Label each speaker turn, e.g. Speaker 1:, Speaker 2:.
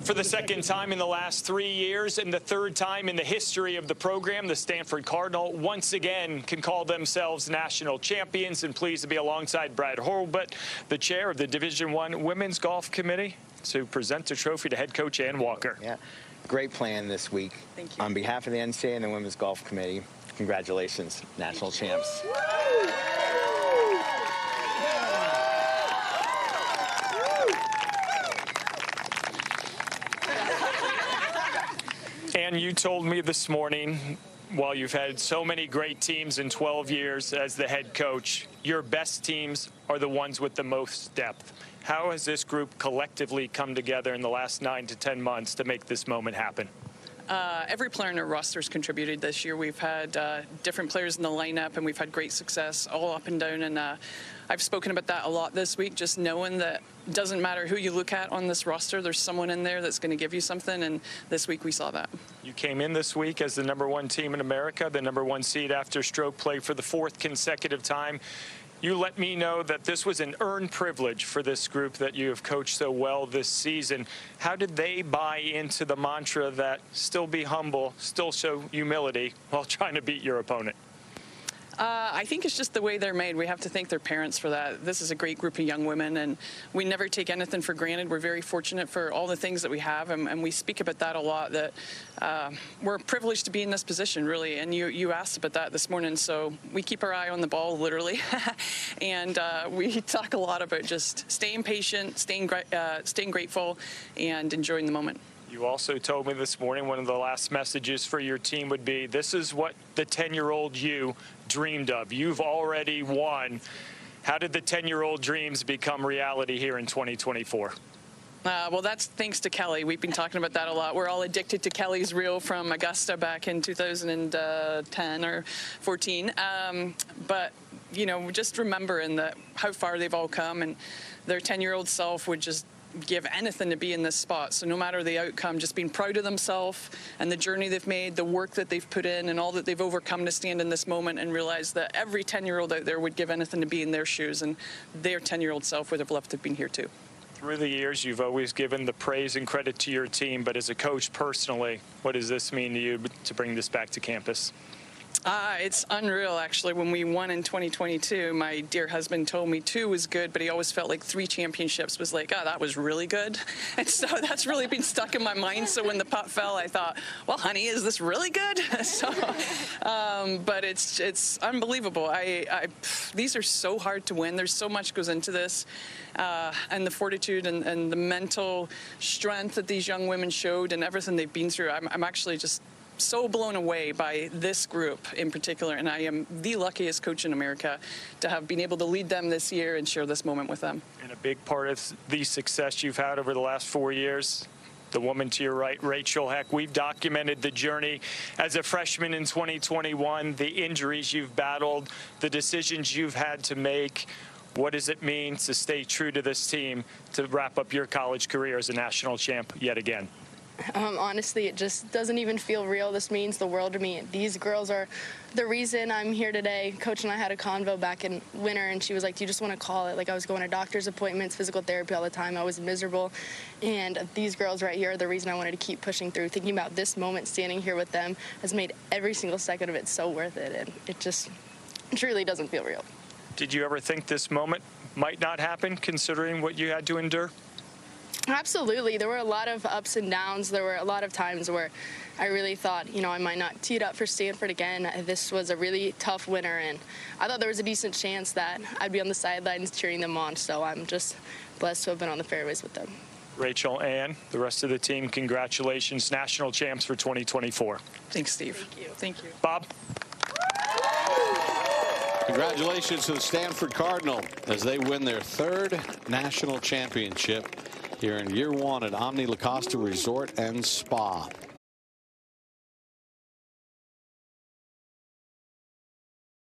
Speaker 1: For the second time in the last 3 years and the third time in the history of the program, the Stanford Cardinal once again can call themselves national champions, and pleased to be alongside Brad Horlbut, the chair of the Division I Women's Golf Committee, to present the trophy to head coach Ann Walker.
Speaker 2: Yeah, great plan this week.
Speaker 3: Thank you.
Speaker 2: On behalf of the NCAA and the Women's Golf Committee, congratulations, national champs.
Speaker 1: And you told me this morning, while you've had so many great teams in 12 years as the head coach, your best teams are the ones with the most depth. How has this group collectively come together in the last 9 to 10 months to make this moment happen?
Speaker 3: Every player in our roster has contributed this year. We've had different players in the lineup, and we've had great success all up and down. And I've spoken about that a lot this week, just knowing that it doesn't matter who you look at on this roster, there's someone in there that's going to give you something, and this week we saw that.
Speaker 1: You came in this week as the #1 team in America, the #1 seed after stroke play for the 4th consecutive time. You let me know that this was an earned privilege for this group that you have coached so well this season. How did they buy into the mantra that still be humble, still show humility while trying to beat your opponent?
Speaker 3: I think it's just the way they're made. We have to thank their parents for that. This is a great group of young women, and we never take anything for granted. We're very fortunate for all the things that we have, and we speak about that a lot, that we're privileged to be in this position, really. And you asked about that this morning, so we keep our eye on the ball, literally. And we talk a lot about just staying patient, staying grateful, and enjoying the moment.
Speaker 1: You also told me this morning one of the last messages for your team would be, this is what the 10-year-old you dreamed of. You've already won. How did the 10-year-old dreams become reality here in 2024?
Speaker 3: Well, that's thanks to Kelly. We've been talking about that a lot. We're all addicted to Kelly's reel from Augusta back in 2010 or 14. But, you know, just remembering that how far they've all come, and their 10-year-old self would just give anything to be in this spot. So no matter the outcome, just being proud of themselves and the journey they've made, the work that they've put in, and all that they've overcome to stand in this moment, and realize that every 10-year-old out there would give anything to be in their shoes, and their 10-year-old self would have loved to have been here too.
Speaker 1: Through the years, you've always given the praise and credit to your team, but as a coach personally, what does this mean to you to bring this back to campus?
Speaker 3: It's unreal, actually. When we won in 2022, my dear husband told me 2 was good, but he always felt like 3 championships was like, oh, that was really good. And so that's really been stuck in my mind. So when the putt fell, I thought, well, honey, is this really good? So, but it's unbelievable. These are so hard to win. There's so much goes into this. And the fortitude and the mental strength that these young women showed, and everything they've been through, I'm actually just so blown away by this group in particular, and I am the luckiest coach in America to have been able to lead them this year and share this moment with them.
Speaker 1: And a big part of the success you've had over the last 4 years, the woman to your right, Rachel Heck, we've documented the journey as a freshman in 2021, the injuries you've battled, the decisions you've had to make. What does it mean to stay true to this team to wrap up your college career as a national champ yet again?
Speaker 4: Honestly, it just doesn't even feel real. This means the world to me. These girls are the reason I'm here today. Coach and I had a convo back in winter, and she was like, do you just want to call it? Like, I was going to doctor's appointments, physical therapy all the time. I was miserable. And these girls right here are the reason I wanted to keep pushing through. Thinking about this moment, standing here with them, has made every single second of it so worth it. And it just truly doesn't feel real.
Speaker 1: Did you ever think this moment might not happen, considering what you had to endure?
Speaker 4: Absolutely. There were a lot of ups and downs. There were a lot of times where I really thought, you know, I might not tee it up for Stanford again. This was a really tough winter, and I thought there was a decent chance that I'd be on the sidelines cheering them on. So I'm just blessed to have been on the fairways with them.
Speaker 1: Rachel, Ann, the rest of the team, congratulations, national champs for 2024.
Speaker 3: Thanks, Steve.
Speaker 4: Thank you.
Speaker 3: Thank you.
Speaker 1: Bob?
Speaker 5: Congratulations to the Stanford Cardinal as they win their 3rd national championship here in year 1 at Omni La Costa Resort and Spa.